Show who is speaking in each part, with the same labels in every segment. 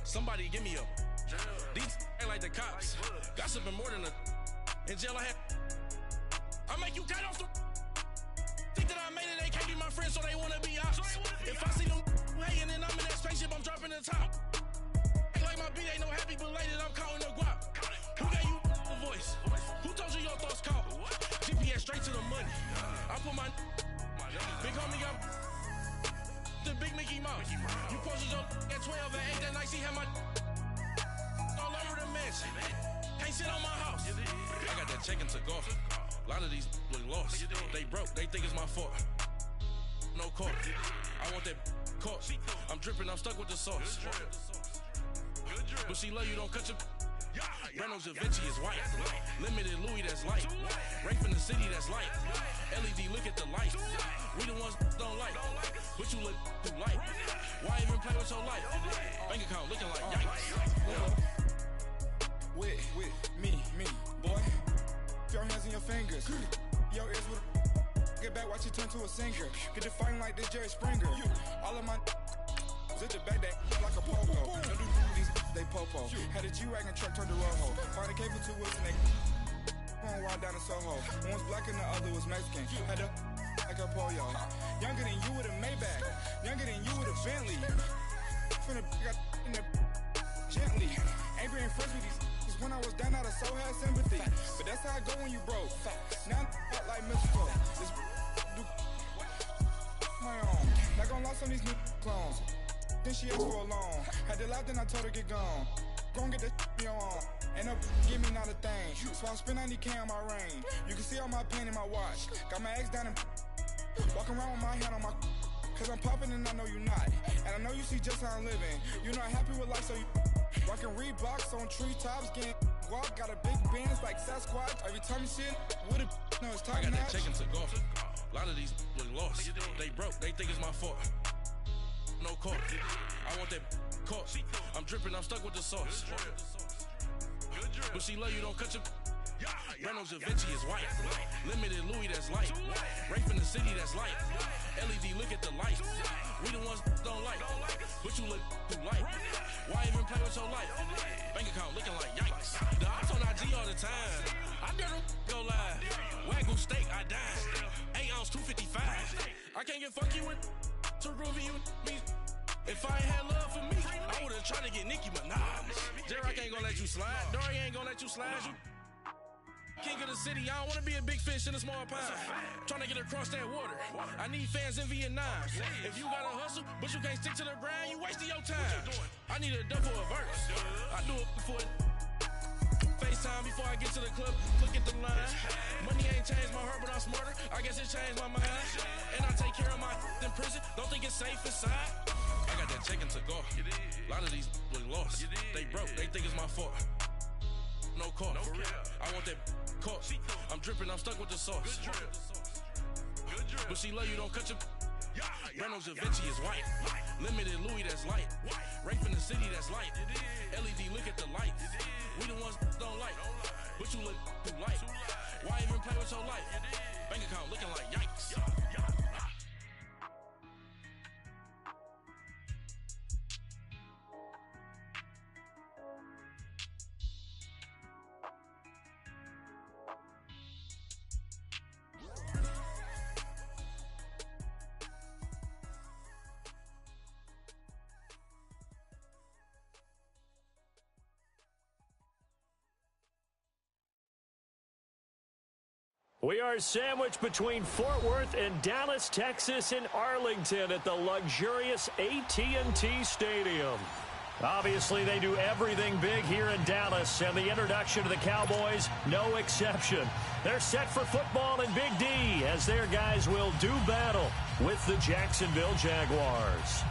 Speaker 1: Somebody give me a. These ain't like the cops. Gossiping more than a. In jail I had. I make you cut off the. Think that I made it, they can't be my friends, so they wanna be ops. If I see them hating and I'm in that spaceship, I'm dropping the top. Act like my beat ain't no happy belated, I'm counting the guap. Who gave you the voice? Who told you your thoughts count? GPS straight to the money. I put my big homie got the big Mickey Mouse. You posted your at 12 and 8 that night, she had my all over the mansion. Can't sit on my house. I got that check into golf. A lot of these look lost. They broke, they think it's my fault. No court. I want that court. I'm dripping, I'm stuck with the sauce. But she love you, don't cut your. Reynolds Da Vinci is white. Limited Louis, that's light. Rape in the city, that's light. LED, look at the light. We the ones don't like. But you look too light. Why even play with your life? Bank account looking like yikes.
Speaker 2: With me, boy. Your hands in your fingers. Your ears with get back, watch you turn to a singer. Get the fighting like this Jerry Springer. All of my zit the back that like a pogo. Don't do these they popo. Had a G-Wagon truck turned to Rojo. Find a cable 2 wheels and they going wild down in Soho. One was black and the other was Mexican. Had a like a pollo. Younger than you with a Maybach. Younger than you with a Bentley. From the got in the gently. Ain't been friends with these. When I was down, I so had sympathy. But that's how I go when you broke. Now I'm like mystical. This do my own. Not gonna lost on these new clones. Then she asked for a loan. Had to laugh, then I told her get gone. Gon' get that you on. Ain't no give me not a thing. So I spend 90K on my range. You can see all my pain in my watch. Got my ex down and walking around with my hand on my. Cause I'm popping and I know you not. And I know you see just how I'm living. You're not happy with life, so you. Rockin' Reeboks on treetops, getting guap, got a big bands like Sasquatch. Every time you see it, with it, no, it's time.
Speaker 1: I got that check into golf. A lot of these look lost. They broke, they think it's my fault. No court. I want that court. I'm dripping, I'm stuck with the sauce. But she love you, don't cut your. Reynolds Da Vinci is white. Limited Louis, that's light. Rape in the city, that's light. LED, look at the light. We the ones don't like. But you look too light. Why even play with your life? Bank account looking like yikes. The ops on IG all the time. I dare them go live. Wagyu steak, I dine. 8 ounce, 255. I can't get funky with too groovy you me. If I ain't had love for me, I would've tried to get Nicki Minaj. J-Rock ain't gonna let you slide. Dory ain't gonna let you slide. You king of the city, I don't wanna be a big fish in a small pond. Trying to get across that water. I need fans in Vietnam. If you gotta hustle, but you can't stick to the grind, you wasting your time. I need a double a verse. I do it before FaceTime before I get to the club. Look at the line. Money ain't changed my heart, but I'm smarter. I guess it changed my mind. And I take care of my in prison. Don't think it's safe inside. I got that check into golf. A lot of these look lost. They broke, they think it's my fault. No court. I want that court. I'm dripping, I'm stuck with the sauce. But she love you, don't cut your. Reynolds Da Vinci is white. Limited Louis, that's light. Rape in the city, that's light. LED, look at the light. We the ones don't like. But you look too light. Why even play with your life? Bank account looking like yikes.
Speaker 3: We are sandwiched between Fort Worth and Dallas, Texas, and Arlington at the luxurious AT&T Stadium. Obviously, they do everything big here in Dallas, and the introduction to the Cowboys, no exception. They're set for football in Big D as their guys will do battle with the Jacksonville Jaguars.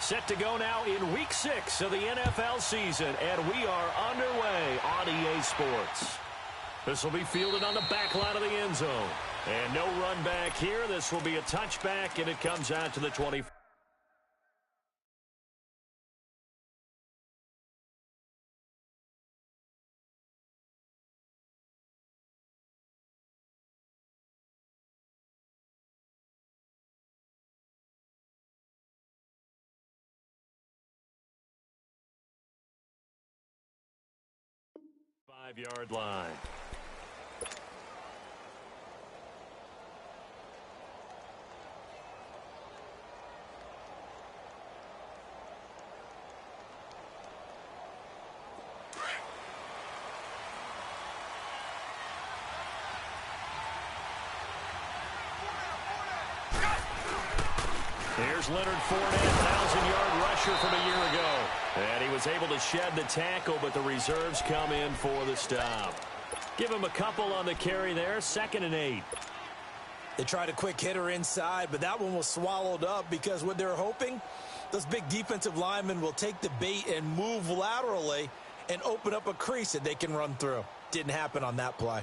Speaker 3: Set to go now in Week 6 of the NFL season, and we are underway on EA Sports. This will be fielded on the back line of the end zone. And no run back here. This will be a touchback, and it comes out to the 20. Five-yard line. Here's Leonard Fournette, 1,000-yard rusher from a year ago. And he was able to shed the tackle, but the reserves come in for the stop. Give him a couple on the carry there, 2nd and 8.
Speaker 4: They tried a quick hitter inside, but that one was swallowed up because what they're hoping, those big defensive linemen will take the bait and move laterally and open up a crease that they can run through. Didn't happen on that play.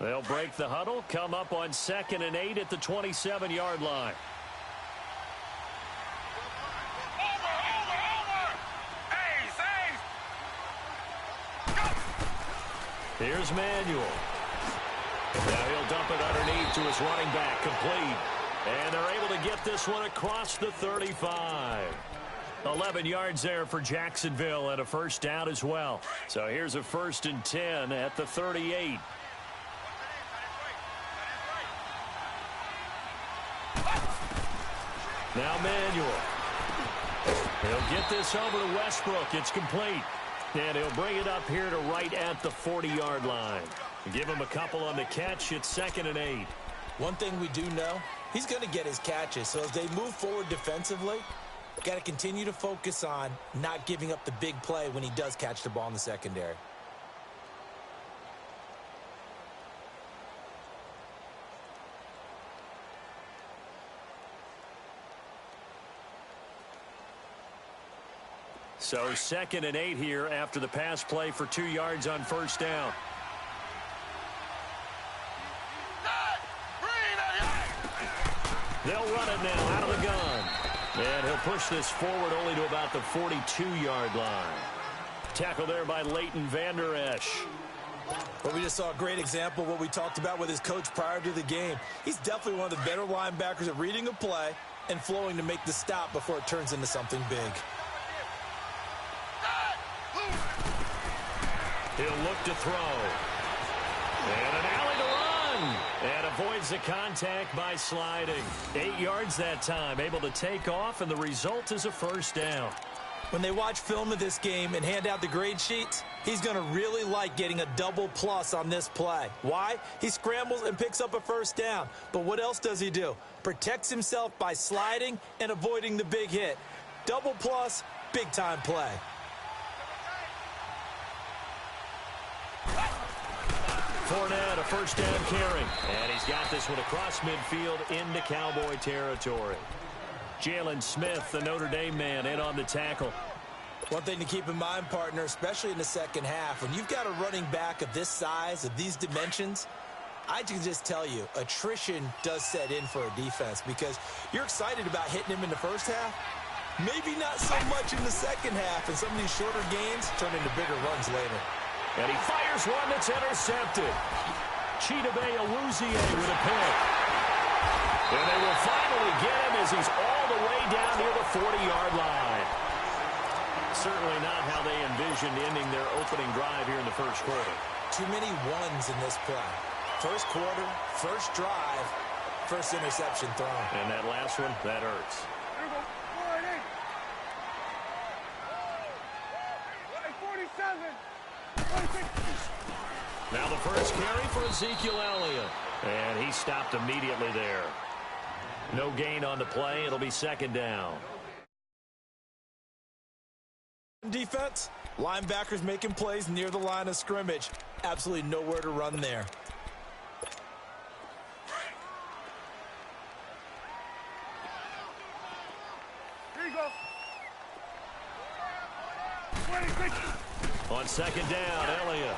Speaker 3: They'll break the huddle, come up on 2nd and 8 at the 27-yard line. Here's Manuel. Now he'll dump it underneath to his running back, complete. And they're able to get this one across the 35. 11 yards there for Jacksonville and a first down as well. So here's a 1st and 10 at the 38. Now Manuel. He'll get this over to Westbrook. It's complete. And he'll bring it up here to right at the 40-yard line. Give him a couple on the catch. It's 2nd and 8.
Speaker 4: One thing we do know, he's going to get his catches. So as they move forward defensively, got to continue to focus on not giving up the big play when he does catch the ball in the secondary.
Speaker 3: So 2nd and 8 here after the pass play for 2 yards on first down. They'll run it now out of the gun. And he'll push this forward only to about the 42-yard line. Tackle there by Leighton Vander Esch.
Speaker 4: But we just saw a great example of what we talked about with his coach prior to the game. He's definitely one of the better linebackers at reading a play and flowing to make the stop before it turns into something big.
Speaker 3: He'll look to throw. And an alley to run. And avoids the contact by sliding. 8 yards that time. Able to take off, and the result is a first down.
Speaker 4: When they watch film of this game and hand out the grade sheets, he's going to really like getting a double plus on this play. Why? He scrambles and picks up a first down. But what else does he do? Protects himself by sliding and avoiding the big hit. Double plus, big-time play.
Speaker 3: Fournette, a first down carry. And he's got this one across midfield into Cowboy territory. Jalen Smith, the Notre Dame man, in on the tackle.
Speaker 4: One thing to keep in mind, partner, especially in the second half, when you've got a running back of this size, of these dimensions, I can just tell you, attrition does set in for a defense because you're excited about hitting him in the first half. Maybe not so much in the second half, and some of these shorter gains turn into bigger runs later.
Speaker 3: And he fires one that's intercepted. Chidobe Awuzie with a pick. And they will finally get him as he's all the way down near the 40-yard line. Certainly not how they envisioned ending their opening drive here in the first quarter.
Speaker 4: Too many ones in this play. First quarter, first drive, first interception thrown.
Speaker 3: And that last one, that hurts. Now the first carry for Ezekiel Elliott. And he stopped immediately there. No gain on the play. It'll be second down.
Speaker 4: Defense, linebackers making plays near the line of scrimmage. Absolutely nowhere to run there.
Speaker 3: On second down, Elliott.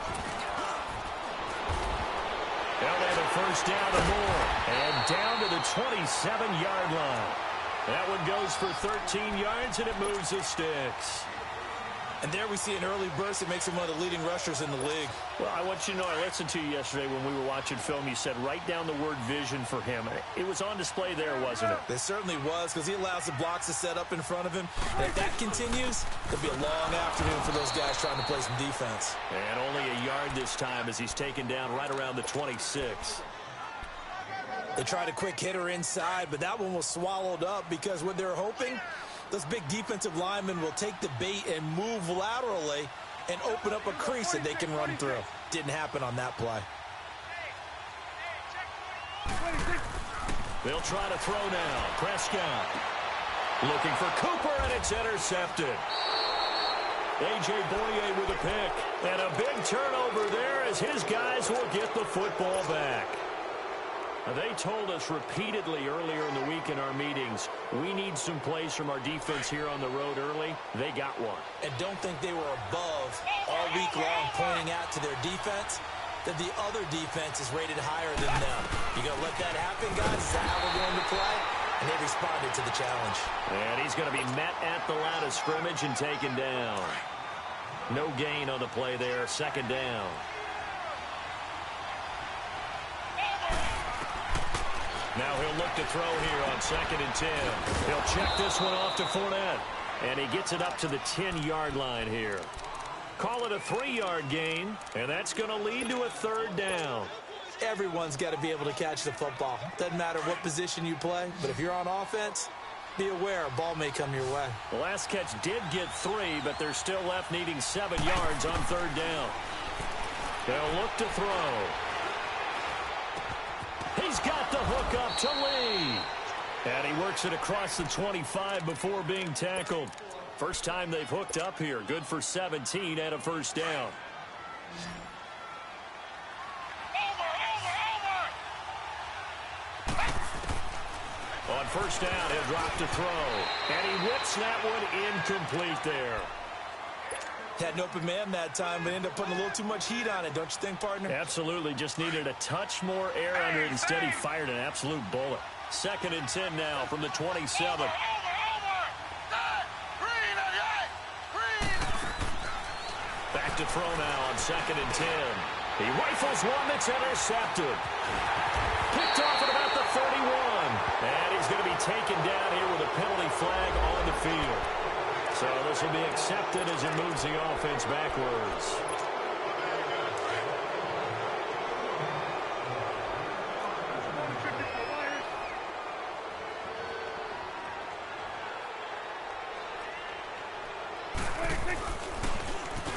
Speaker 3: Elliott a first down and more. And down to the 27-yard line. That one goes for 13 yards, and it moves the sticks.
Speaker 4: And there we see an early burst that makes him one of the leading rushers in the league.
Speaker 3: Well, I want you to know, I listened to you yesterday when we were watching film. You said write down the word vision for him. It was on display there, wasn't it?
Speaker 4: It certainly was, because he allows the blocks to set up in front of him. And if that continues, it'll be a long afternoon for those guys trying to play some defense.
Speaker 3: And only a yard this time as he's taken down right around the 26.
Speaker 4: They tried a quick hitter inside, but that one was swallowed up because what they're hoping, those big defensive linemen will take the bait and move laterally and open up a crease that they can run through. Didn't happen on that play.
Speaker 3: They'll try to throw now. Prescott looking for Cooper, and it's intercepted. A.J. Boye with a pick. And a big turnover there as his guys will get the football back. They told us repeatedly earlier in the week in our meetings, we need some plays from our defense here on the road early. They got one.
Speaker 4: And don't think they were above all week long pointing out to their defense that the other defense is rated higher than them. You going to let that happen, guys? Is that how we're going to play? And they responded to the challenge.
Speaker 3: And he's going to be met at the line of scrimmage and taken down. No gain on the play there. Second down. Now he'll look to throw here on 2nd and 10. He'll check this one off to Fournette. And he gets it up to the 10-yard line here. Call it a 3-yard gain, and that's going to lead to a 3rd down.
Speaker 4: Everyone's got to be able to catch the football. Doesn't matter what position you play, but if you're on offense, be aware a ball may come your way.
Speaker 3: The last catch did get 3, but they're still left needing 7 yards on 3rd down. They'll look to throw. He's got the hook up to Lee. And he works it across the 25 before being tackled. First time they've hooked up here. Good for 17 and a first down. On first down, he'll drop to throw. And he whips that one incomplete there.
Speaker 4: Had an open man that time, but ended up putting a little too much heat on it, don't you think, partner?
Speaker 3: Absolutely. Just needed a touch more air under it. Instead, he fired an absolute bullet. 2nd and 10 now from the 27. Back to throw now on 2nd and 10. He rifles one that's intercepted. Picked off at about the 31. And he's going to be taken down here with a penalty flag on the field. So this will be accepted as it moves the offense backwards.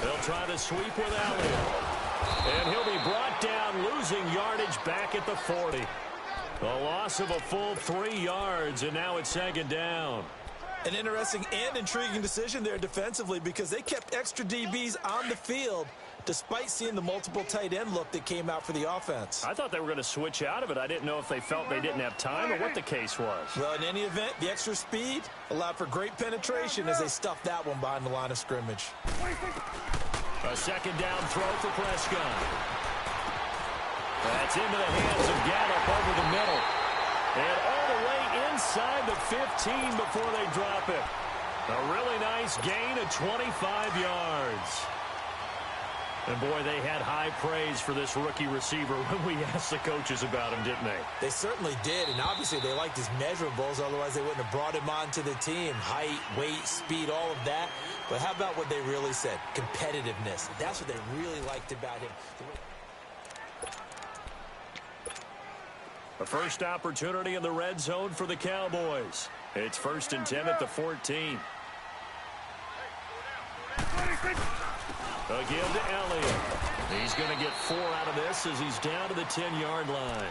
Speaker 3: They'll try to sweep with Elliott. And he'll be brought down, losing yardage back at the 40. A loss of a full 3 yards, and now it's 2nd down.
Speaker 4: An interesting and intriguing decision there defensively because they kept extra DBs on the field despite seeing the multiple tight end look that came out for the offense.
Speaker 3: I thought they were going to switch out of it. I didn't know if they felt they didn't have time or what the case was.
Speaker 4: Well, in any event, the extra speed allowed for great penetration as they stuffed that one behind the line of scrimmage.
Speaker 3: A 2nd down throw for Prescott. That's into the hands of Gallup over the middle. And all the way inside the 15 before they drop it. A really nice gain of 25 yards. And, boy, they had high praise for this rookie receiver when we asked the coaches about him, didn't they?
Speaker 4: They certainly did, and obviously they liked his measurables. Otherwise, they wouldn't have brought him onto the team. Height, weight, speed, all of that. But how about what they really said? Competitiveness. That's what they really liked about him.
Speaker 3: A first opportunity in the red zone for the Cowboys. It's 1st and 10 at the 14. Again to Elliott. He's going to get 4 out of this as he's down to the 10-yard line.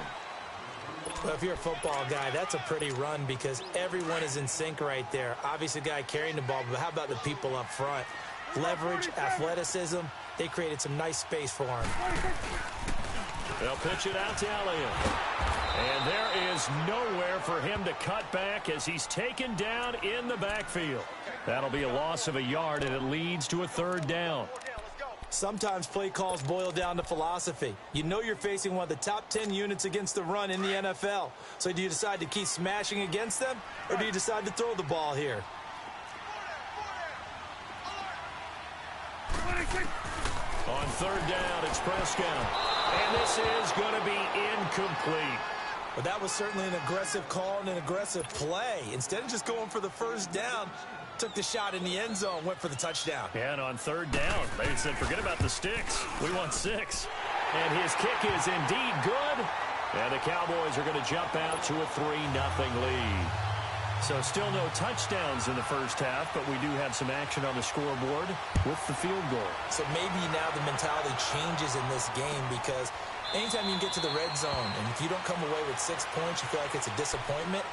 Speaker 4: Well, if you're a football guy, that's a pretty run because everyone is in sync right there. Obviously, the guy carrying the ball, but how about the people up front? Leverage, athleticism, they created some nice space for him.
Speaker 3: They'll pitch it out to Elliott. And there is is nowhere for him to cut back as he's taken down in the backfield. That'll be a loss of a yard, and it leads to a third down.
Speaker 4: Sometimes play calls boil down to philosophy. You know you're facing one of the top 10 units against the run in the NFL. So do you decide to keep smashing against them, or do you decide to throw the ball here?
Speaker 3: On third down, it's Prescott. And this is going to be incomplete.
Speaker 4: Well, that was certainly an aggressive call and an aggressive play. Instead of just going for the first down, took the shot in the end zone, went for the touchdown.
Speaker 3: Yeah, and on third down, they said, forget about the sticks. We want 6. And his kick is indeed good. And the Cowboys are going to jump out to a 3-0 lead. So still no touchdowns in the first half, but we do have some action on the scoreboard with the field goal.
Speaker 4: So maybe now the mentality changes in this game, because anytime you can get to the red zone, and if you don't come away with 6 points, you feel like it's a disappointment.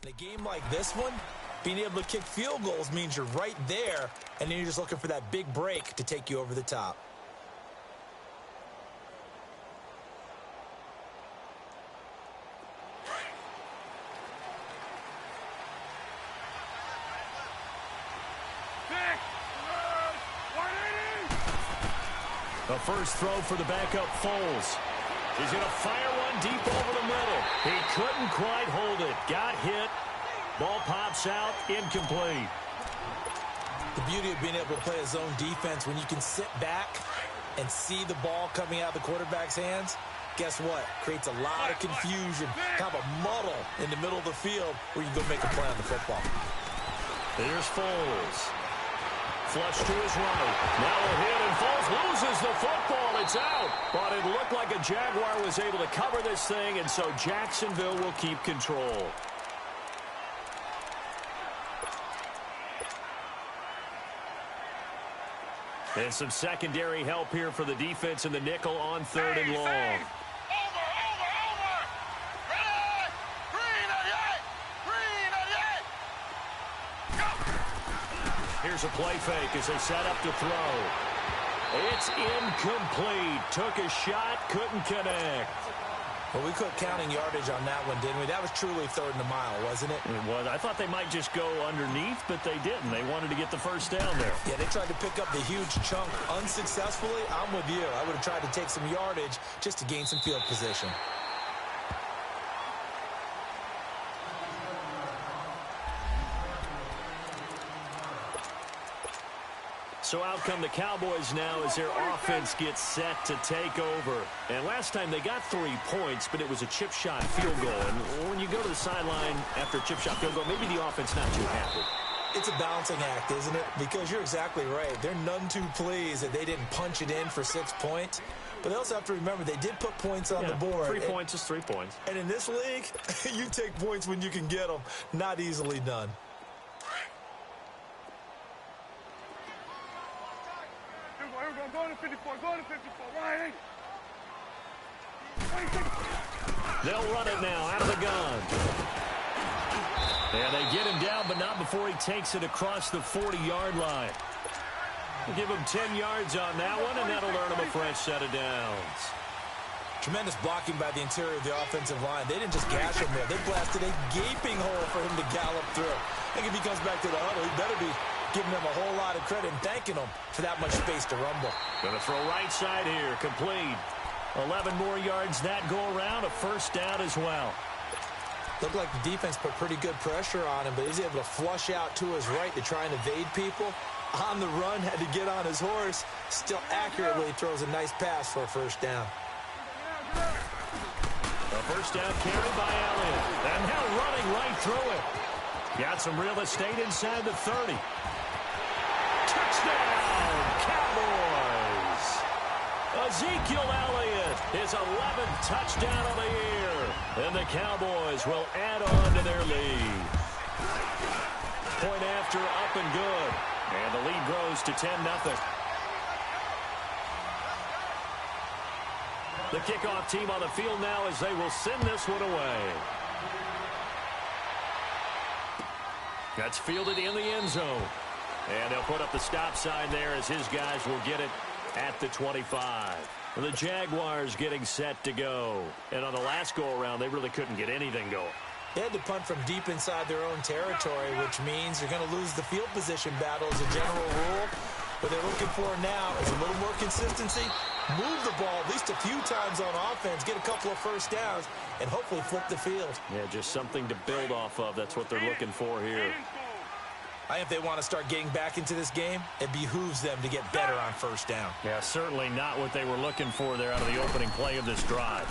Speaker 4: In a game like this one, being able to kick field goals means you're right there, and then you're just looking for that big break to take you over the top.
Speaker 3: The first throw for the backup Foles. He's going to fire one deep over the middle. He couldn't quite hold it. Got hit. Ball pops out, incomplete.
Speaker 4: The beauty of being able to play a zone defense, when you can sit back and see the ball coming out of the quarterback's hands, guess what? Creates a lot of confusion, kind of a muddle in the middle of the field where you can go make a play on the football.
Speaker 3: Here's Foles. Flush to his right. Now a hit, and Foles loses the football. It's out. But it looked like a Jaguar was able to cover this thing, and so Jacksonville will keep control. And some secondary help here for the defense in the nickel on third and long.
Speaker 5: Over. Ready? Green 88. Go.
Speaker 3: Here's a play fake as they set up to throw. It's incomplete. Took a shot, couldn't connect.
Speaker 4: Well, we quit counting yardage on that one, didn't we? That was truly third and a mile, wasn't it?
Speaker 3: It was. I thought they might just go underneath, but they didn't. They wanted to get the first down there.
Speaker 4: Yeah, they tried to pick up the huge chunk unsuccessfully. I'm with you. I would have tried to take some yardage just to gain some field position.
Speaker 3: So out come the Cowboys now as their offense gets set to take over. And last time they got 3 points, but it was a chip shot field goal. And when you go to the sideline after a chip shot field goal, maybe the offense not too happy.
Speaker 4: It's a balancing act, isn't it? Because you're exactly right. They're none too pleased that they didn't punch it in for 6 points. But they also have to remember they did put points on the board.
Speaker 3: 3 points is 3 points.
Speaker 4: And in this league, you take points when you can get them. Not easily done.
Speaker 5: Go to 54. Go to 54. Right.
Speaker 3: They'll run it now out of the gun. And they get him down, but not before he takes it across the 40-yard line. We'll give him 10 yards on that one, and that'll earn him a fresh set of downs.
Speaker 4: Tremendous blocking by the interior of the offensive line. They didn't just gash him there. They blasted a gaping hole for him to gallop through. I think if he comes back to the huddle, he better be giving them a whole lot of credit and thanking them for that much space to rumble.
Speaker 3: Going to throw right side here, complete. 11 more yards that go around, a first down as well.
Speaker 4: Looked like the defense put pretty good pressure on him, but he's able to flush out to his right to try and evade people. On the run, had to get on his horse. Still accurately throws a nice pass for a first down.
Speaker 3: A first down carry by Allen. And now running right through it. Got some real estate inside the 30. Touchdown, Cowboys! Ezekiel Elliott, his 11th touchdown of the year. And the Cowboys will add on to their lead. Point after, up and good. And the lead grows to 10-0. The kickoff team on the field now as they will send this one away. That's fielded in the end zone. And they'll put up the stop sign there as his guys will get it at the 25. The Jaguars getting set to go. And on the last go-around, they really couldn't get anything going.
Speaker 4: They had to punt from deep inside their own territory, which means you're going to lose the field position battle as a general rule. What they're looking for now is a little more consistency, move the ball at least a few times on offense, get a couple of first downs, and hopefully flip the field. Yeah, just something to build off of. That's what they're looking for here. I think if they want to start getting back into this game, it behooves them to get better on first down.
Speaker 3: Yeah, certainly not what they were looking for there out of the opening play of this drive.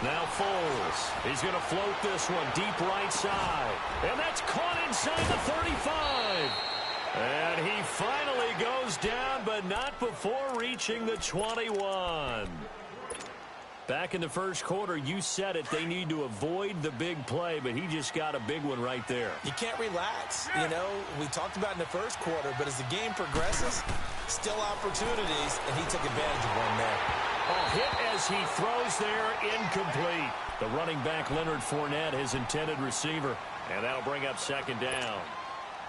Speaker 3: Now Foles. He's going to float this one deep right side. And that's caught inside the 35. And he finally goes down, but not before reaching the 21. Back in the first quarter, you said it, they need to avoid the big play, but he just got a big one right there.
Speaker 4: You can't relax. You know, we talked about in the first quarter, but as the game progresses, still opportunities, and he took advantage of one there.
Speaker 3: A hit as he throws there, incomplete. The running back, Leonard Fournette, his intended receiver, and that'll bring up second down.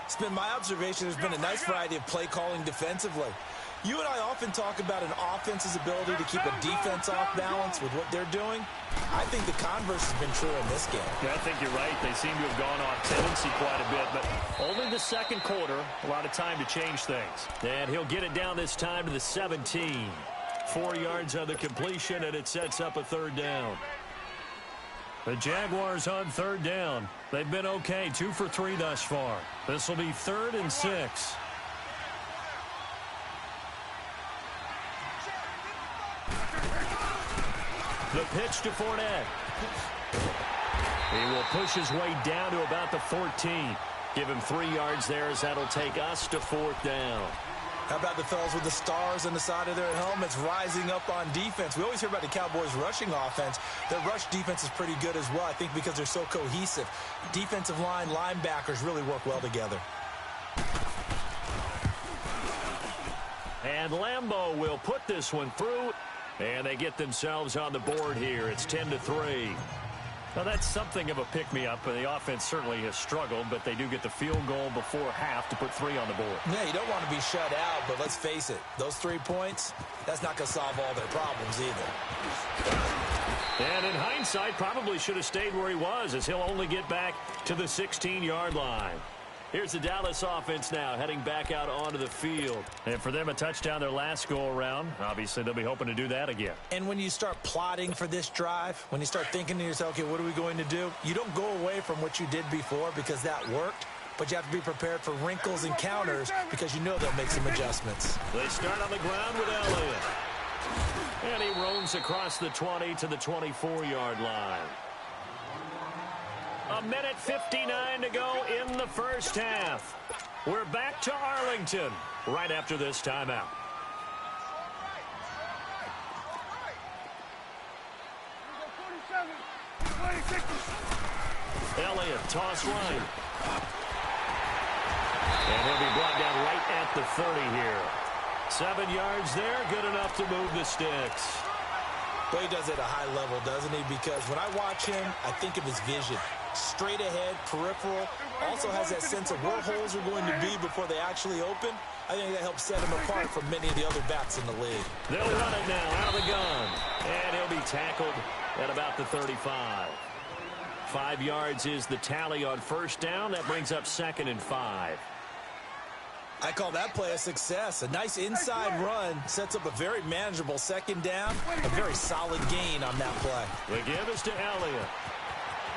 Speaker 4: It's been my observation there's been a nice variety of play calling defensively. You and I often talk about an offense's ability to keep a defense off balance with what they're doing. I think the converse has been true in this game.
Speaker 3: Yeah, I think you're right. They seem to have gone off tendency quite a bit, but only the second quarter, a lot of time to change things. And he'll get it down this time to the 17. 4 yards on the completion, and it sets up a third down. The Jaguars on third down. They've been okay, 2 for 3 thus far. This will be 3rd and 6. The pitch to Fournette. He will push his way down to about the 14. Give him 3 yards there as that'll take us to 4th down.
Speaker 4: How about the fellas with the stars on the side of their helmets rising up on defense? We always hear about the Cowboys' rushing offense. Their rush defense is pretty good as well, I think, because they're so cohesive. Defensive line, linebackers really work well together.
Speaker 3: And Lambeau will put this one through. And they get themselves on the board here. It's 10-3. Now, that's something of a pick-me-up. The offense certainly has struggled, but they do get the field goal before half to put 3 on the board.
Speaker 4: Yeah, you don't want to be shut out, but let's face it. Those 3 points, that's not going to solve all their problems either.
Speaker 3: And in hindsight, probably should have stayed where he was, as he'll only get back to the 16-yard line. Here's the Dallas offense now heading back out onto the field. And for them, a touchdown their last go-around. Obviously, they'll be hoping to do that again.
Speaker 4: And when you start plotting for this drive, when you start thinking to yourself, okay, what are we going to do? You don't go away from what you did before because that worked. But you have to be prepared for wrinkles and counters because you know they'll make some adjustments.
Speaker 3: They start on the ground with Elliott. And he roams across the 20 to the 24-yard line. 1:59 to go in the first half. We're back to Arlington right after this timeout. Elliott, toss right. And he'll be brought down right at the 30 here. 7 yards there, good enough to move the sticks.
Speaker 4: But he does it at a high level, doesn't he? Because when I watch him, I think of his vision. Straight ahead, peripheral, also has that sense of where holes are going to be before they actually open. I think that helps set him apart from many of the other backs in the league.
Speaker 3: They'll run it now out of the gun. And he'll be tackled at about the 35. 5 yards is the tally on first down. That brings up 2nd and 5.
Speaker 4: I call that play a success. A nice inside run sets up a very manageable second down. A very solid gain on that play.
Speaker 3: The give is to Elliott.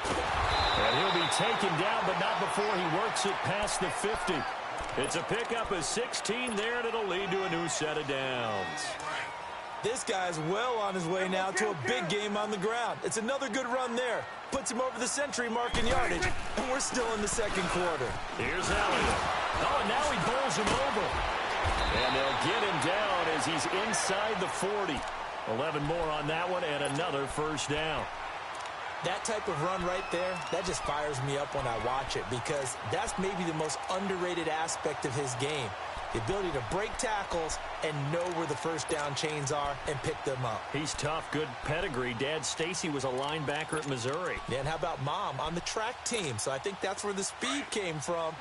Speaker 3: And he'll be taken down, but not before he works it past the 50. It's a pickup of 16 there, and it'll lead to a new set of downs.
Speaker 4: This guy's well on his way now to a big game on the ground. It's another good run there. Puts him over the century mark in yardage, and we're still in the second quarter.
Speaker 3: Here's Elliott. Oh, and now he bowls him over. And they'll get him down as he's inside the 40. 11 more on that one, and another first down.
Speaker 4: That type of run right there, that just fires me up when I watch it because that's maybe the most underrated aspect of his game. The ability to break tackles and know where the first down chains are and pick them up.
Speaker 3: He's tough, good pedigree. Dad, Stacy, was a linebacker at Missouri.
Speaker 4: Yeah, and how about Mom on the track team? So I think that's where the speed came from.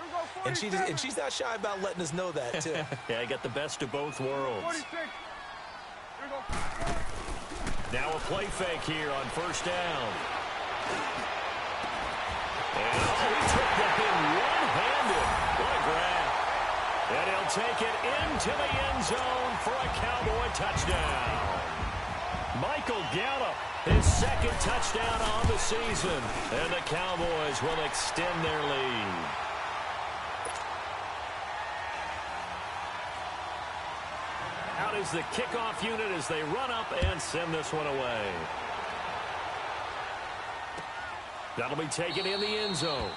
Speaker 4: And she's not shy about letting us know that, too.
Speaker 3: Yeah, I got the best of both worlds. Now a play fake here on first down. And he took that in one-handed. What a grab. And he'll take it into the end zone for a Cowboy touchdown. Michael Gallup, his second touchdown on the season. And the Cowboys will extend their lead. Out is the kickoff unit as they run up and send this one away. That'll be taken in the end zone.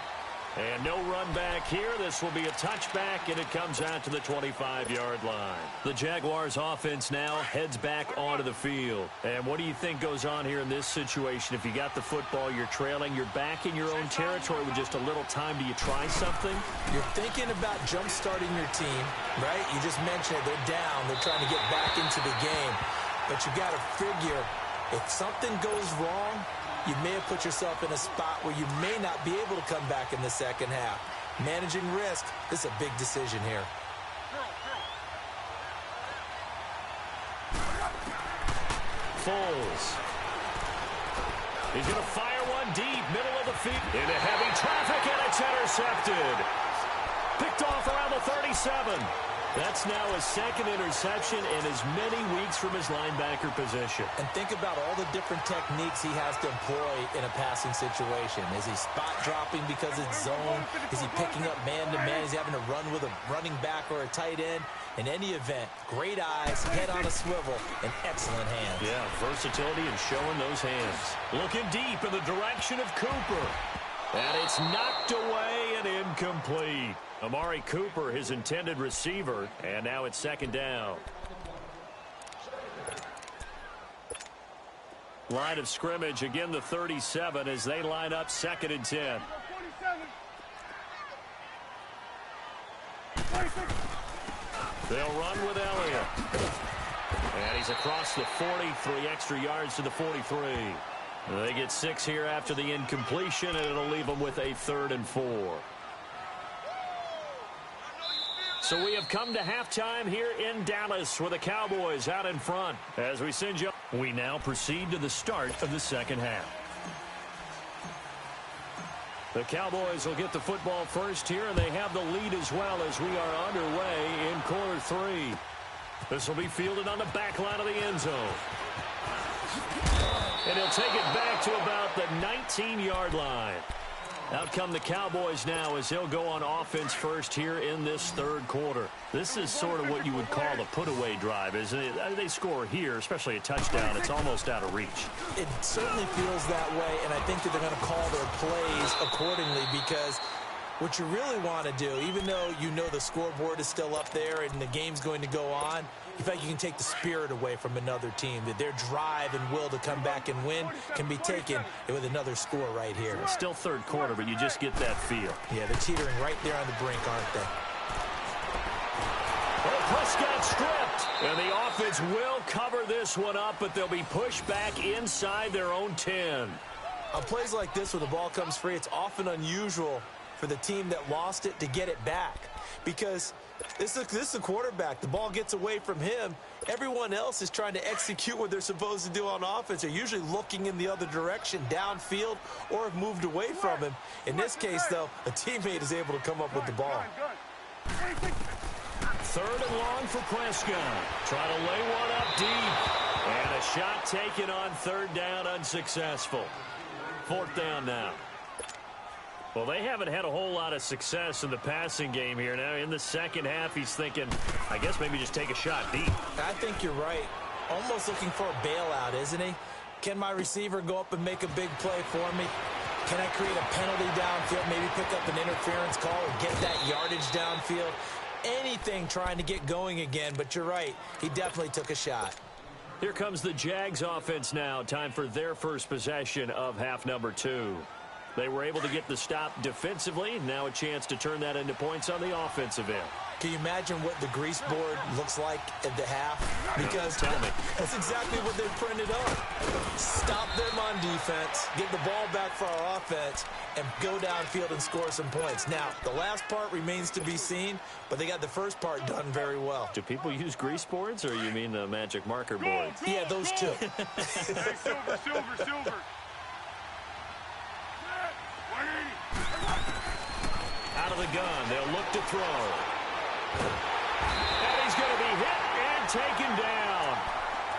Speaker 3: And no run back here. This will be a touchback, and it comes out to the 25-yard line. The Jaguars offense now heads back onto the field. And what do you think goes on here in this situation? If you got the football, you're trailing, you're back in your own territory with just a little time. Do you try something?
Speaker 4: You're thinking about jump-starting your team, right? You just mentioned it. They're down. They're trying to get back into the game. But you got to figure if something goes wrong, you may have put yourself in a spot where you may not be able to come back in the second half. Managing risk, this is a big decision here.
Speaker 3: Foles. He's going to fire one deep, middle of the field. Into heavy traffic, and it's intercepted. Picked off around the 37. That's now his second interception in as many weeks from his linebacker position.
Speaker 4: And think about all the different techniques he has to employ in a passing situation. Is he spot dropping because it's zone? Is he picking up man-to-man? Is he having to run with a running back or a tight end? In any event, great eyes, head on a swivel, and excellent hands.
Speaker 3: Yeah, versatility and showing those hands. Looking deep in the direction of Cooper. And it's knocked away and incomplete. Amari Cooper, his intended receiver, and now it's second down. Line of scrimmage, again the 37 as they line up second and 10. They'll run with Elliott. And he's across the 40, 3 extra yards to the 43. They get 6 here after the incompletion, and it'll leave them with a 3rd and 4. So we have come to halftime here in Dallas with the Cowboys out in front. As we send you, we now proceed to the start of the second half. The Cowboys will get the football first here, and they have the lead as well as we are underway in quarter 3. This will be fielded on the back line of the end zone. And he'll take it back to about the 19-yard line. Out come the Cowboys now as they'll go on offense first here in this third quarter. This is sort of what you would call a put-away drive, isn't it? They score here, especially a touchdown. It's almost out of reach.
Speaker 4: It certainly feels that way, and I think that they're going to call their plays accordingly because what you really want to do, even though you know the scoreboard is still up there and the game's going to go on, in fact, you can take the spirit away from another team. That their drive and will to come back and win can be taken with another score right here.
Speaker 3: It's still third quarter, but you just get that feel.
Speaker 4: Yeah, they're teetering right there on the brink, aren't they?
Speaker 3: Well, Prescott stripped. And the offense will cover this one up, but they'll be pushed back inside their own 10.
Speaker 4: On plays like this where the ball comes free, it's often unusual for the team that lost it to get it back. Because this is a quarterback. The ball gets away from him. Everyone else is trying to execute what they're supposed to do on offense. They're usually looking in the other direction, downfield, or have moved away from him. In this case, though, a teammate is able to come up with the ball.
Speaker 3: 3rd and long for Prescott. Trying to lay one up deep. And a shot taken on 3rd down, unsuccessful. 4th down now. Well, they haven't had a whole lot of success in the passing game here. Now, in the second half, he's thinking, I guess maybe just take a shot deep.
Speaker 4: I think you're right. Almost looking for a bailout, isn't he? Can my receiver go up and make a big play for me? Can I create a penalty downfield, maybe pick up an interference call and get that yardage downfield? Anything trying to get going again, but you're right. He definitely took a shot.
Speaker 3: Here comes the Jags offense now. Time for their first possession of half number 2. They were able to get the stop defensively. Now a chance to turn that into points on the offensive end.
Speaker 4: Can you imagine what the grease board looks like at the half? Because
Speaker 3: tell me.
Speaker 4: That's exactly what they printed on. Stop them on defense, get the ball back for our offense, and go downfield and score some points. Now, the last part remains to be seen, but they got the first part done very well.
Speaker 3: Do people use grease boards, or you mean the magic marker boards?
Speaker 4: Yeah, those two.
Speaker 5: Hey, silver.
Speaker 3: Out of the gun, they'll look to throw. And he's going to be hit and taken down.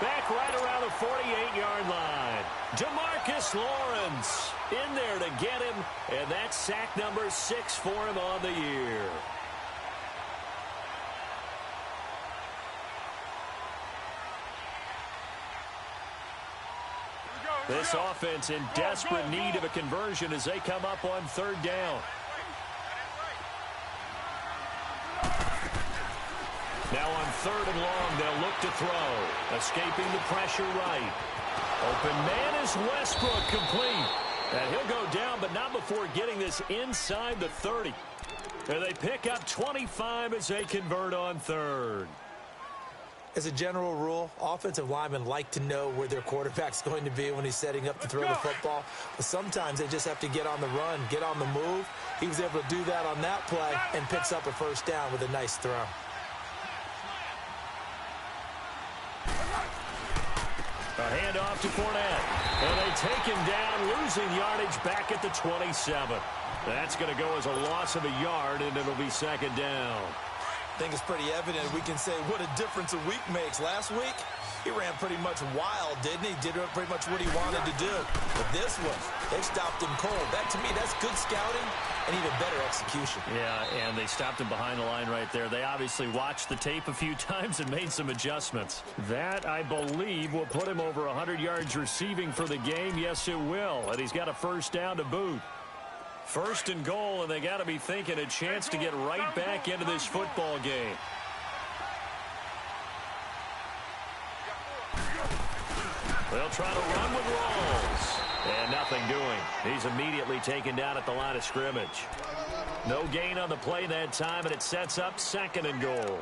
Speaker 3: Back right around the 48-yard line. DeMarcus Lawrence in there to get him, and that's sack number 6 for him on the year. This offense in desperate need of a conversion as they come up on 3rd down. Now on 3rd and long, they'll look to throw. Escaping the pressure right. Open man is Westbrook, complete. And he'll go down, but not before getting this inside the 30. And they pick up 25 as they convert on 3rd.
Speaker 4: As a general rule, offensive linemen like to know where their quarterback's going to be when he's setting up to throw the football. But sometimes they just have to get on the run, get on the move. He was able to do that on that play and picks up a 1st down with a nice throw.
Speaker 3: A handoff to Fournette. And they take him down, losing yardage back at the 27. That's going to go as a loss of a yard, and it'll be 2nd down.
Speaker 4: I think it's pretty evident we can say what a difference a week makes. Last week, he ran pretty much wild, didn't he? Did pretty much what he wanted to do. But this one, they stopped him cold. That, to me, that's good scouting and even better execution.
Speaker 3: Yeah, and they stopped him behind the line right there. They obviously watched the tape a few times and made some adjustments. That, I believe, will put him over 100 yards receiving for the game. Yes, it will. And he's got a 1st down to boot. 1st and goal, and they got to be thinking a chance to get right back into this football game. They'll try to run with Rawls. And nothing doing. He's immediately taken down at the line of scrimmage. No gain on the play that time, and it sets up 2nd and goal.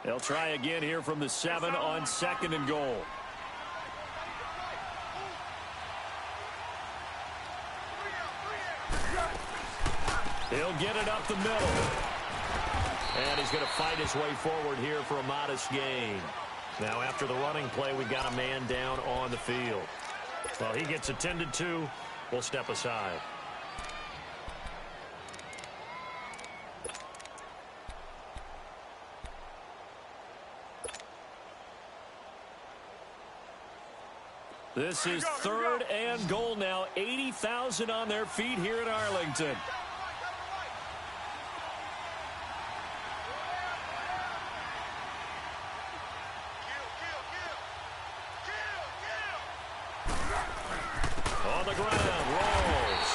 Speaker 3: They'll try again here from the 7 on 2nd and goal. He'll get it up the middle. And he's going to fight his way forward here for a modest gain. Now after the running play, we've got a man down on the field. Well, he gets attended to. We'll step aside. This is 3rd and goal now. 80,000 on their feet here in Arlington. On the ground, Rawls.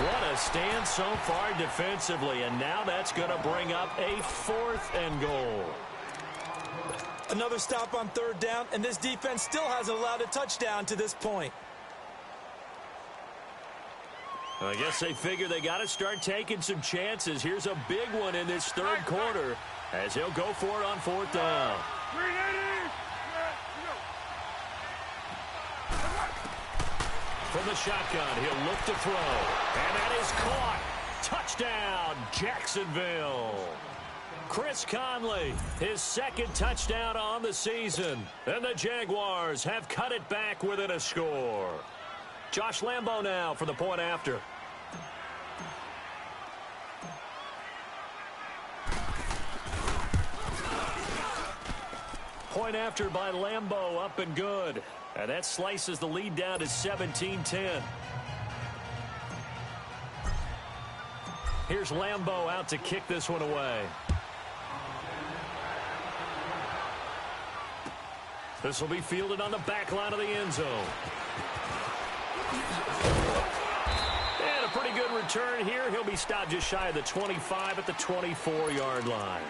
Speaker 3: What a stand so far defensively, and now that's going to bring up a 4th and goal.
Speaker 4: Another stop on 3rd down, and this defense still hasn't allowed a touchdown to this point.
Speaker 3: I guess they figure they got to start taking some chances. Here's a big one in this 3rd quarter as he'll go for it on 4th down. From the shotgun, he'll look to throw. And that is caught. Touchdown, Jacksonville. Chris Conley, his 2nd touchdown on the season. And the Jaguars have cut it back within a score. Josh Lambo now for the point after. Point after by Lambo, up and good. And that slices the lead down to 17-10. Here's Lambo out to kick this one away. This will be fielded on the back line of the end zone. And a pretty good return here. He'll be stopped just shy of the 25 at the 24-yard line.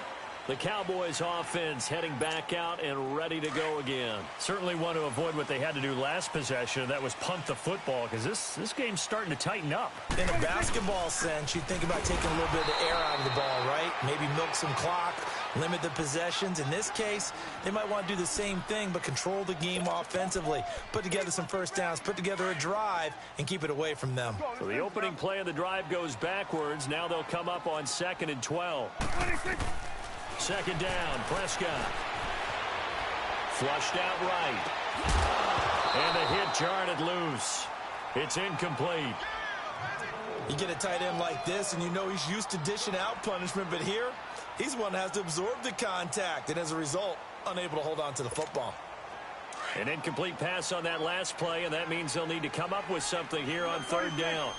Speaker 3: The Cowboys offense heading back out and ready to go again.
Speaker 6: Certainly want to avoid what they had to do last possession. That was punt the football, because this game's starting to tighten up.
Speaker 4: In a basketball sense, you think about taking a little bit of the air out of the ball, right? Maybe milk some clock, limit the possessions. In this case, they might want to do the same thing, but control the game offensively. Put together some first downs, put together a drive, and keep it away from them.
Speaker 3: So the opening play of the drive goes backwards. Now they'll come up on 2nd and 12. 2nd down, Prescott. Flushed out right. And the hit jarred loose. It's incomplete.
Speaker 4: You get a tight end like this, and you know he's used to dishing out punishment, but here, he's the one that has to absorb the contact, and as a result, unable to hold on to the football.
Speaker 3: An incomplete pass on that last play, and that means they'll need to come up with something here on 3rd down.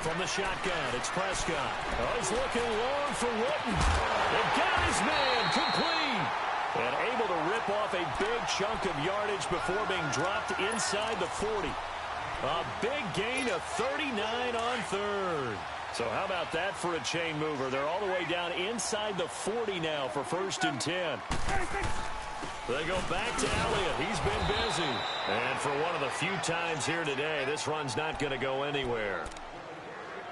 Speaker 3: From the shotgun, it's Prescott. Oh, he's looking long for Wooten. They got his man complete. And able to rip off a big chunk of yardage before being dropped inside the 40. A big gain of 39 on 3rd. So how about that for a chain mover? They're all the way down inside the 40 now for 1st and 10. They go back to Elliott. He's been busy. And for one of the few times here today, this run's not going to go anywhere.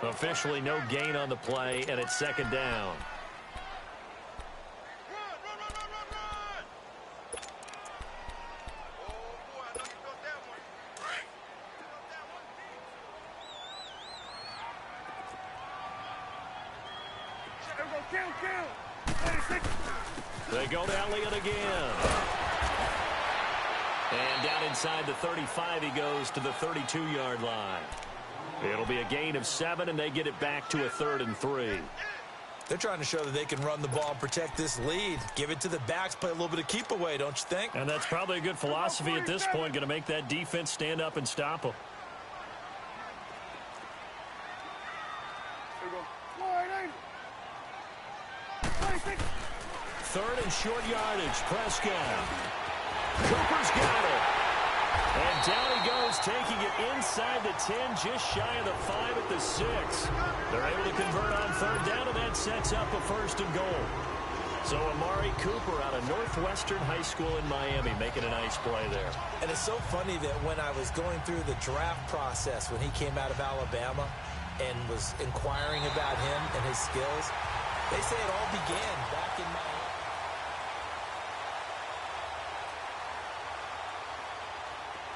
Speaker 3: Officially no gain on the play, and it's 2nd down. They go to Elliott again. And down inside the 35, he goes to the 32-yard line. It'll be a gain of 7, and they get it back to a 3rd and 3.
Speaker 4: They're trying to show that they can run the ball and protect this lead. Give it to the backs, play a little bit of keep away, don't you think?
Speaker 6: And that's probably a good philosophy at this point, going to make that defense stand up and stop them.
Speaker 3: Third and short yardage, Prescott. Cooper's got it. And down he goes, taking it inside the 10, just shy of the 5 at the 6. They're able to convert on 3rd down, and that sets up a 1st and goal. So Amari Cooper out of Northwestern High School in Miami making a nice play there.
Speaker 4: And it's so funny that when I was going through the draft process when he came out of Alabama and was inquiring about him and his skills, they say it all began back in Miami.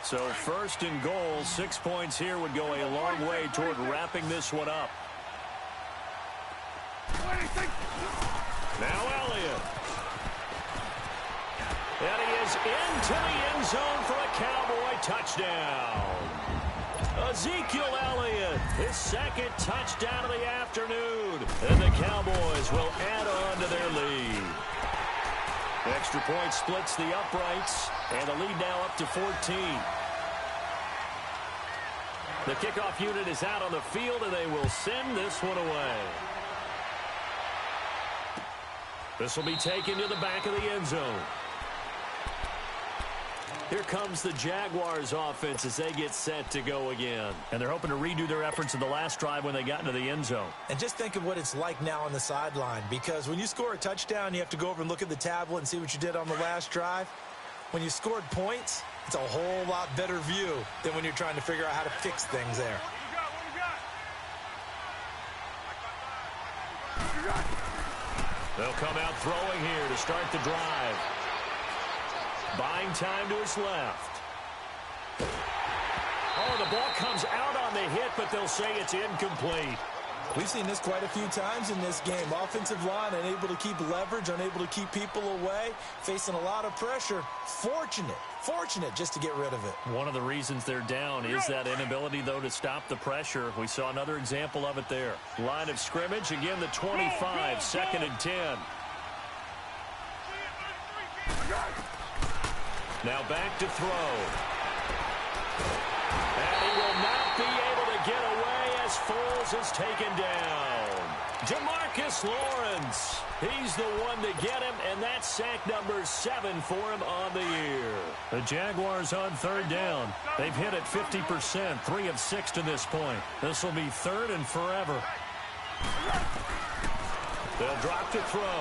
Speaker 3: So 1st and goal, 6 points here would go a long way toward wrapping this one up. Now Elliott. And he is into the end zone for a Cowboy touchdown. Ezekiel Elliott, his 2nd touchdown of the afternoon. And the Cowboys will add on to their lead. Extra point splits the uprights, and the lead now up to 14. The kickoff unit is out on the field, and they will send this one away. This will be taken to the back of the end zone. Here comes the Jaguars offense as they get set to go again.
Speaker 6: And they're hoping to redo their efforts in the last drive when they got into the end zone.
Speaker 4: And just think of what it's like now on the sideline, because when you score a touchdown, you have to go over and look at the tablet and see what you did on the last drive. When you scored points, it's a whole lot better view than when you're trying to figure out how to fix things there.
Speaker 3: They'll come out throwing here to start the drive. Buying time to his left. Oh, the ball comes out on the hit, but they'll say it's incomplete.
Speaker 4: We've seen this quite a few times in this game. Offensive line unable to keep leverage, unable to keep people away, facing a lot of pressure. Fortunate just to get rid of it.
Speaker 3: One of the reasons they're down is that inability, though, to stop the pressure. We saw another example of it there. Line of scrimmage, again, the 25, 2nd and 10. Now back to throw. And he will not be able to get away as Foles is taken down. Jamarcus Lawrence. He's the one to get him, and that's sack number 7 for him on the year.
Speaker 6: The Jaguars on 3rd down. They've hit it 50%, 3 of 6 to this point. This will be 3rd and forever.
Speaker 3: They'll drop to throw.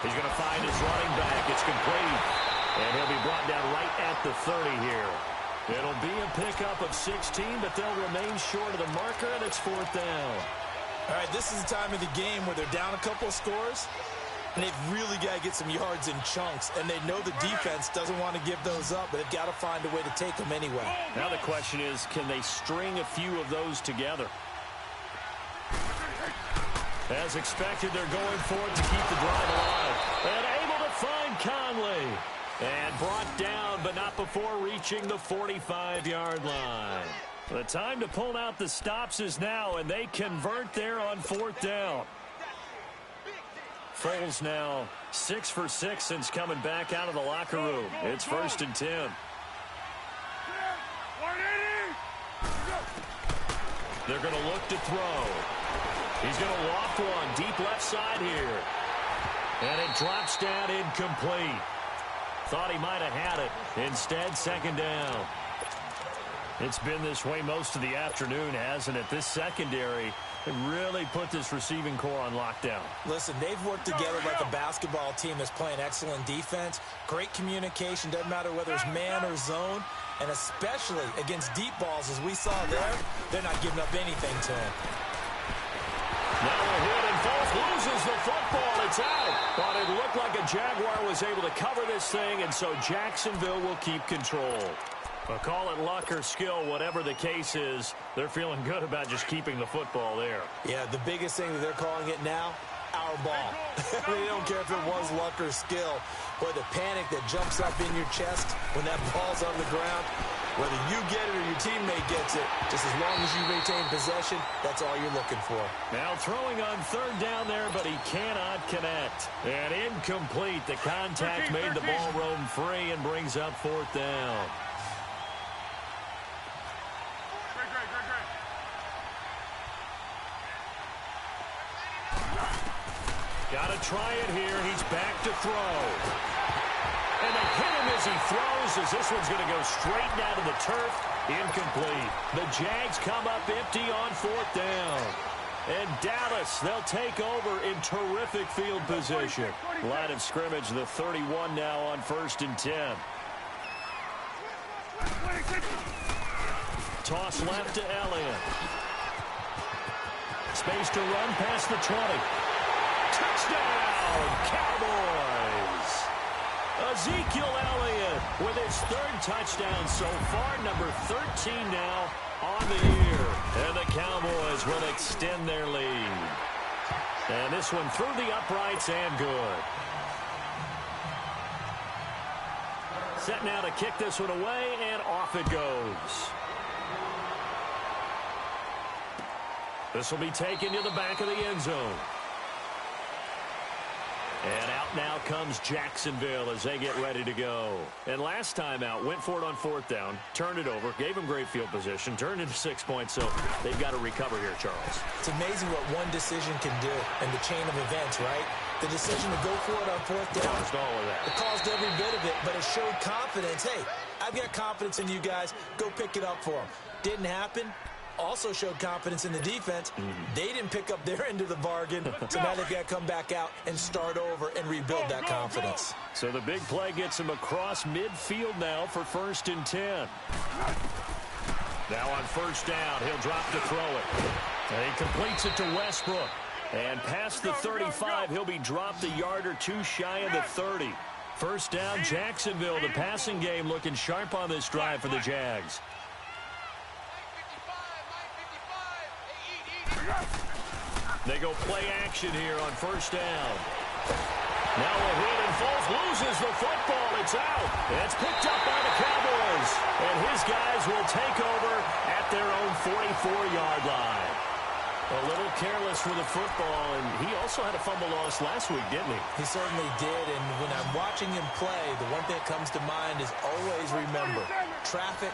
Speaker 3: He's going to find his running back. It's complete. And he'll be brought down right at the 30 here. It'll be a pickup of 16, but they'll remain short of the marker, and it's 4th down.
Speaker 4: All right, this is the time of the game where they're down a couple of scores, and they've really got to get some yards in chunks, and they know the defense doesn't want to give those up, but they've got to find a way to take them anyway.
Speaker 3: Now the question is, can they string a few of those together? As expected, they're going for it to keep the drive alive. And able to find Conley. And brought down, but not before reaching the 45-yard line. The time to pull out the stops is now, and they convert there on 4th down. Foles now 6 for 6 since coming back out of the locker room. It's 1st and 10. They're going to look to throw. He's going to loft one deep left side here. And it drops down incomplete. Thought he might have had it. Instead, 2nd down. It's been this way most of the afternoon, hasn't it? This secondary really put this receiving core on lockdown.
Speaker 4: Listen, they've worked together like a basketball team that's playing excellent defense. Great communication. Doesn't matter whether it's man or zone. And especially against deep balls, as we saw there, they're not giving up anything to him.
Speaker 3: Now a hit, and Foles loses the football. It's out. But it looked like a Jaguar was able to cover this thing, and so Jacksonville will keep control. But call it luck or skill, whatever the case is, they're feeling good about just keeping the football there.
Speaker 4: Yeah, the biggest thing that they're calling it now, our ball. They don't care if it was luck or skill. Boy, the panic that jumps up in your chest when that ball's on the ground, whether you get it or your teammate gets it, just as long as you retain possession, that's all you're looking for.
Speaker 3: Now throwing on 3rd down there, but he cannot connect. And incomplete. The contact made the ball roam free and brings up 4th down. Got to try it here. He's back to throw. And they hit him as he throws, as this one's going to go straight down to the turf. Incomplete. The Jags come up empty on 4th down. And Dallas, they'll take over in terrific field position. Line of scrimmage, the 31 now on 1st and 10. Toss left to Elliott. Space to run past the 20. Touchdown, Cowboys! Ezekiel Elliott with his 3rd touchdown so far, number 13 now on the year. And the Cowboys will extend their lead. And this one through the uprights and good. Set now to kick this one away, and off it goes. This will be taken to the back of the end zone. And out now comes Jacksonville as they get ready to go. And last time out, went for it on 4th down, turned it over, gave them great field position, turned into 6 points, so they've got to recover here, Charles.
Speaker 4: It's amazing what one decision can do in the chain of events, right? The decision to go for it on 4th down.
Speaker 3: Caused all of that.
Speaker 4: It caused every bit of it, but it showed confidence. Hey, I've got confidence in you guys. Go pick it up for them. Didn't happen. Also showed confidence in the defense. They didn't pick up their end of the bargain, so now they've got to come back out and start over and rebuild that confidence.
Speaker 3: So the big play gets him across midfield now for 1st and 10. Now on 1st down, he'll drop to throw it. And he completes it to Westbrook. And past the 35, he'll be dropped a yard or two shy of the 30. 1st down, Jacksonville. The passing game looking sharp on this drive for the Jags. They go play action here on 1st down. Now a hit, and Foles loses the football. It's out. It's picked up by the Cowboys. And his guys will take over at their own 44-yard line. A little careless with the football, and he also had a fumble loss last week, didn't he?
Speaker 4: He certainly did, and when I'm watching him play, the one thing that comes to mind is always remember, traffic,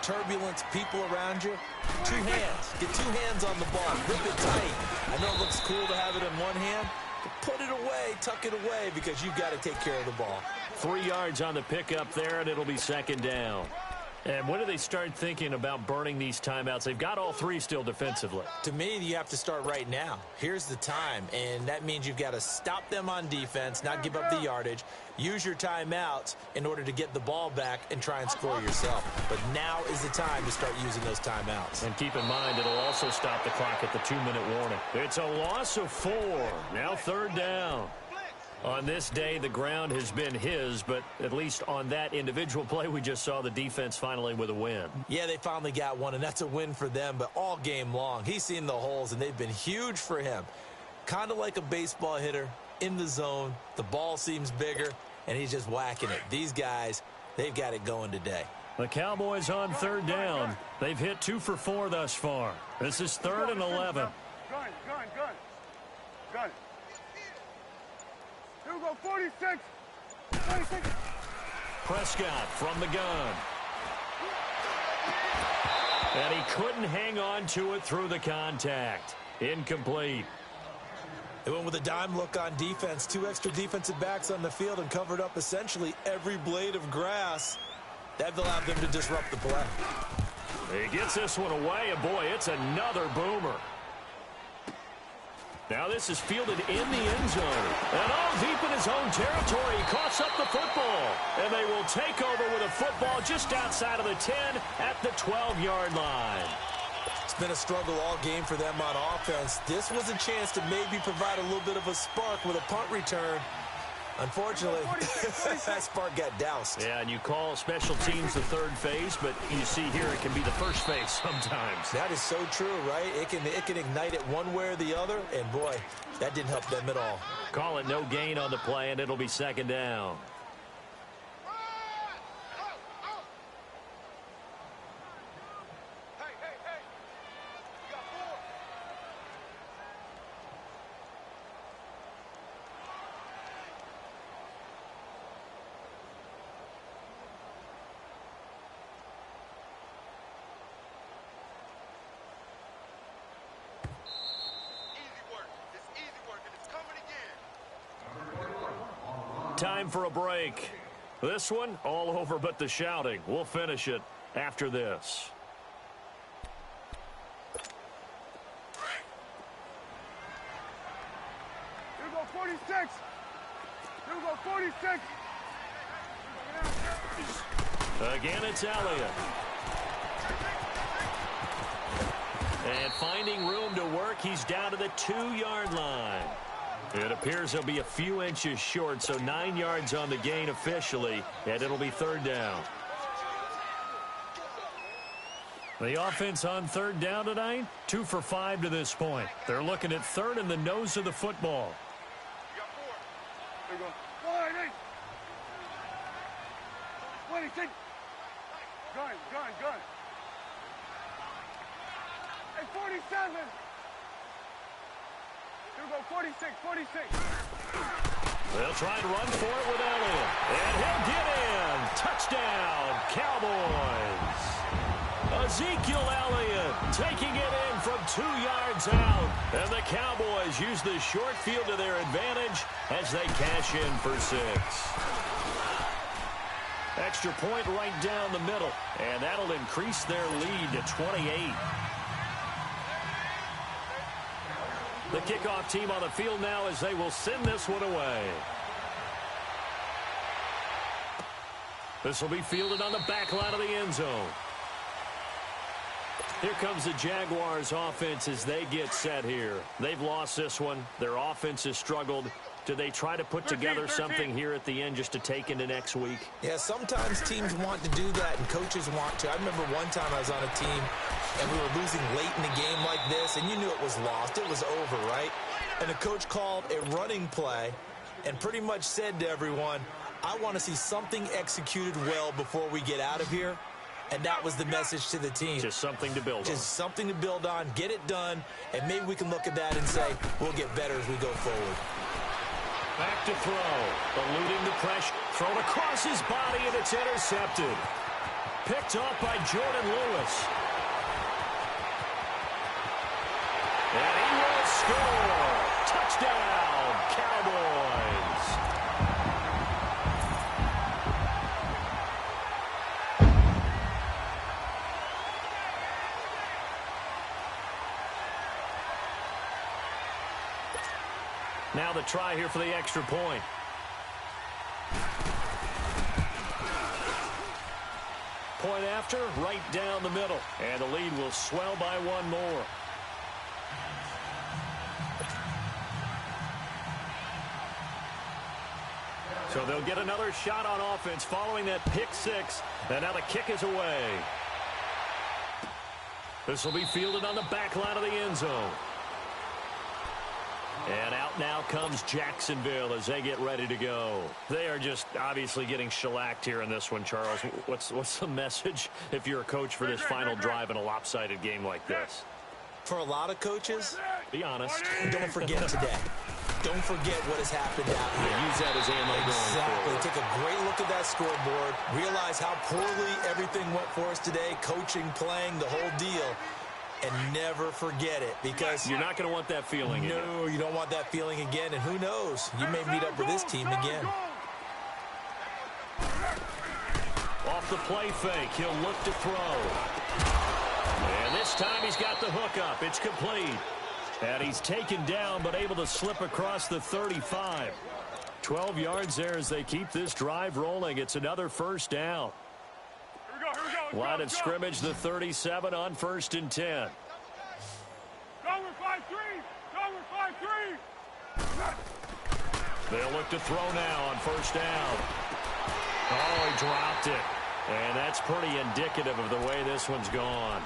Speaker 4: turbulence, people around you, 2 hands. Get 2 hands on the ball. Grip it tight. I know it looks cool to have it in one hand, but put it away, tuck it away, because you've got to take care of the ball.
Speaker 3: 3 yards on the pickup there, and it'll be 2nd down. And when do they start thinking about burning these timeouts? They've got all three still defensively.
Speaker 4: To me, you have to start right now. Here's the time, and that means you've got to stop them on defense, not give up the yardage, use your timeouts in order to get the ball back and try and score yourself. But now is the time to start using those timeouts.
Speaker 3: And keep in mind, it'll also stop the clock at the 2-minute warning. It's a loss of 4. Now 3rd down. On this day, the ground has been his, but at least on that individual play, we just saw the defense finally with a win.
Speaker 4: Yeah, they finally got one, and that's a win for them, but all game long, he's seen the holes, and they've been huge for him. Kind of like a baseball hitter in the zone. The ball seems bigger, and he's just whacking it. These guys, they've got it going today.
Speaker 3: The Cowboys on 3rd down. They've hit 2 for 4 thus far. This is 3rd and 11.
Speaker 5: Gun. Here we go, 46. 46.
Speaker 3: Prescott from the gun. And he couldn't hang on to it through the contact. Incomplete.
Speaker 4: They went with a dime look on defense. 2 extra defensive backs on the field and covered up essentially every blade of grass. That allowed them to disrupt the play.
Speaker 3: He gets this one away, and boy, it's another boomer. Now this is fielded in the end zone. And all deep in his own territory, he coughs up the football. And they will take over with a football just outside of the 10 at the 12-yard line.
Speaker 4: It's been a struggle all game for them on offense. This was a chance to maybe provide a little bit of a spark with a punt return. Unfortunately, that spark got doused.
Speaker 3: Yeah, and you call special teams the 3rd phase, but you see here it can be the 1st phase sometimes.
Speaker 4: That is so true, right? It can ignite it one way or the other, and boy, that didn't help them at all.
Speaker 3: Call it no gain on the play, and it'll be 2nd down. Time for a break. This one, all over but the shouting. We'll finish it after this.
Speaker 5: Here we go, 46. Here we go, 46.
Speaker 3: Again, it's Elliott. And finding room to work, he's down to the 2-yard line. It appears he'll be a few inches short, so 9 yards on the gain officially, and it'll be 3rd down. The offense on 3rd down tonight, 2 for 5 to this point. They're looking at 3rd and the nose of the football.
Speaker 5: You got 4. There you go. 48. 26. Gun. Hey, 47. Here we go, 46.
Speaker 3: They'll try and run for it with Elliott. And he'll get in. Touchdown, Cowboys. Ezekiel Elliott taking it in from 2 yards out. And the Cowboys use the short field to their advantage as they cash in for 6. Extra point right down the middle. And that'll increase their lead to 28. The kickoff team on the field now as they will send this one away. This will be fielded on the back line of the end zone. Here comes the Jaguars offense as they get set here. They've lost this one. Their offense has struggled. Do they try to put together something here at the end just to take into next week?
Speaker 4: Yeah, sometimes teams want to do that and coaches want to. I remember one time I was on a team and we were losing late in the game like this, and you knew it was lost. It was over, right? And the coach called a running play and pretty much said to everyone, I want to see something executed well before we get out of here. And that was the message to the team.
Speaker 3: Just something to build on.
Speaker 4: Just something to build on, get it done, and maybe we can look at that and say, we'll get better as we go forward.
Speaker 3: Back to throw. Eluding the pressure. Thrown across his body, and it's intercepted. Picked off by Jordan Lewis. And he will score. Touchdown, Cowboys. Now the try here for the extra point. Point after, right down the middle. And the lead will swell by one more. So they'll get another shot on offense following that pick six. And now the kick is away. This will be fielded on the back line of the end zone. And out now comes Jacksonville as they get ready to go. They are just obviously getting shellacked here in this one, Charles. What's the message if you're a coach for this final drive in a lopsided game like this?
Speaker 4: For a lot of coaches,
Speaker 3: be honest.
Speaker 4: Don't forget today. Don't forget what has happened out here.
Speaker 3: Use that as ammo
Speaker 4: Exactly.
Speaker 3: going forward.
Speaker 4: Take a great look at that scoreboard. Realize how poorly everything went for us today. Coaching, playing, the whole deal. And never forget it, because
Speaker 3: you're not going to want that feeling again.
Speaker 4: No, you don't want that feeling again. And who knows? You may meet up with this team again.
Speaker 3: Off the play fake, he'll look to throw. And this time he's got the hook up. It's complete. And he's taken down, but able to slip across the 35. 12 yards there as they keep this drive rolling. It's another first down. Line of scrimmage, the 37 on 1st and 10.
Speaker 5: Go with 5-3. Go with 5-3.
Speaker 3: They'll look to throw now on first down. Oh, he dropped it. And that's pretty indicative of the way this one's gone.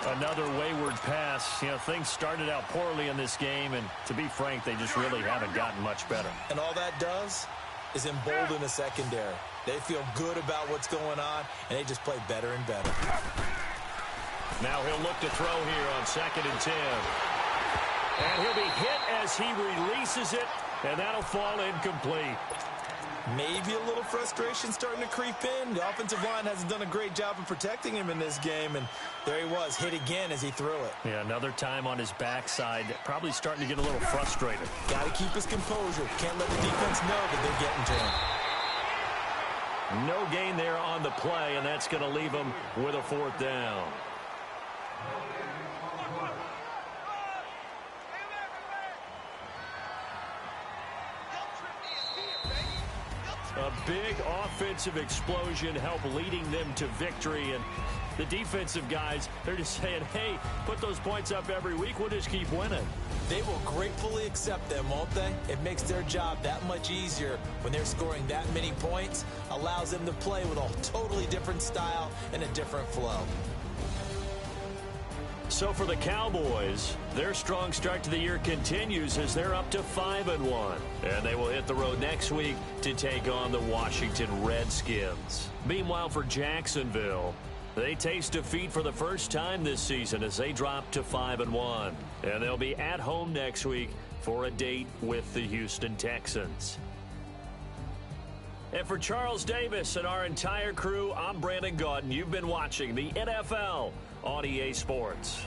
Speaker 3: Another wayward pass. You know, things started out poorly in this game, and to be frank, they just really haven't gotten much better.
Speaker 4: And all that does is embolden the secondary. They feel good about what's going on, and they just play better and better.
Speaker 3: Now he'll look to throw here on 2nd and 10. And he'll be hit as he releases it, and that'll fall incomplete.
Speaker 4: Maybe a little frustration starting to creep in. The offensive line hasn't done a great job of protecting him in this game, and there he was, hit again as he threw it.
Speaker 3: Yeah, another time on his backside, probably starting to get a little frustrated.
Speaker 4: Got to keep his composure. Can't let the defense know that they're getting to him.
Speaker 3: No gain there on the play, and that's going to leave him with a 4th down. A big offensive explosion helped leading them to victory, and the defensive guys, they're just saying, hey, put those points up every week, we'll just keep winning.
Speaker 4: They will gratefully accept them, won't they? It makes their job that much easier when they're scoring that many points, allows them to play with a totally different style and a different flow.
Speaker 3: So for the Cowboys, their strong start to the year continues as they're up to 5-1. And they will hit the road next week to take on the Washington Redskins. Meanwhile, for Jacksonville, they taste defeat for the first time this season as they drop to 5-1. And they'll be at home next week for a date with the Houston Texans. And for Charles Davis and our entire crew, I'm Brandon Gaudin. You've been watching the NFL on EA Sports.